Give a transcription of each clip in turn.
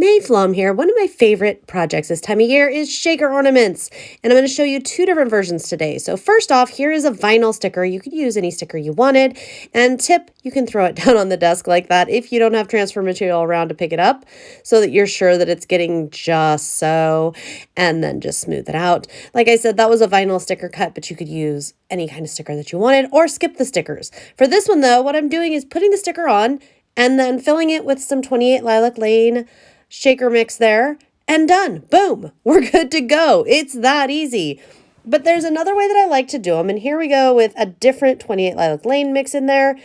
Hey Flom here. One of my favorite projects this time of year is Shaker Ornaments, and I'm going to show you two different versions today. So first off, here is a vinyl sticker. You could use any sticker you wanted, and tip, you can throw it down on the desk like that if you don't have transfer material around to pick it up, so that you're sure that it's getting just so, and then just smooth it out. Like I said, that was a vinyl sticker cut, but you could use any kind of sticker that you wanted or skip the stickers. For this one though, what I'm doing is putting the sticker on and then filling it with some 28 Lilac Lane shaker mix there, and done. Boom. We're good to go. It's that easy. But there's another way that I like to do them, and here we go with a different 28 Lilac Lane mix in there.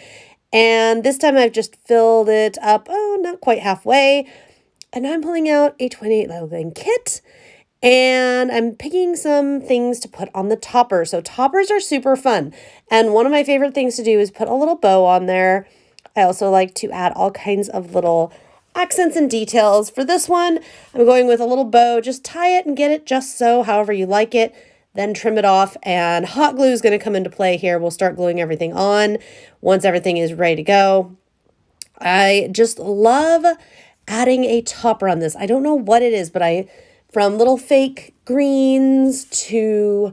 And this time I've just filled it up, not quite halfway. And I'm pulling out a 28 Lilac Lane kit, and I'm picking some things to put on the topper. So toppers are super fun. And one of my favorite things to do is put a little bow on there. I also like to add all kinds of little accents and details. For this one, I'm going with a little bow. Just tie it and get it just so, however you like it. Then trim it off, and hot glue is going to come into play here. We'll start gluing everything on once everything is ready to go. I just love adding a topper on this. I don't know what it is, but from little fake greens to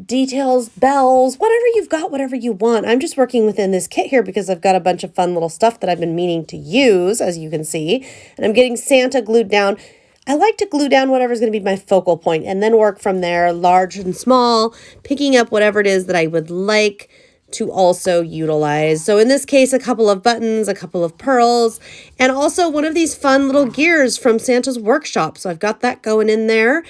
details, bells, whatever you've got, whatever you want. I'm just working within this kit here because I've got a bunch of fun little stuff that I've been meaning to use, as you can see. And I'm getting Santa glued down. I like to glue down whatever's going to be my focal point and then work from there, large and small, picking up whatever it is that I would like to also utilize. So in this case, a couple of buttons, a couple of pearls, and also one of these fun little gears from Santa's workshop. So I've got that going in there.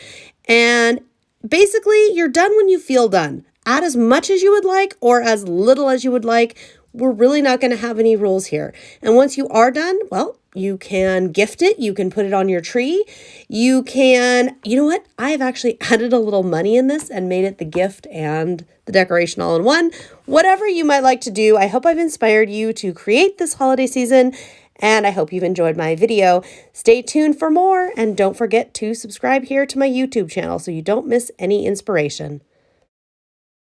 And basically, you're done when you feel done. Add as much as you would like or as little as you would like. We're really not going to have any rules here. And once you are done, well, you can gift it. You can put it on your tree. You know what? I've actually added a little money in this and made it the gift and the decoration all in one. Whatever you might like to do, I hope I've inspired you to create this holiday season. And I hope you've enjoyed my video. Stay tuned for more, and don't forget to subscribe here to my YouTube channel so you don't miss any inspiration.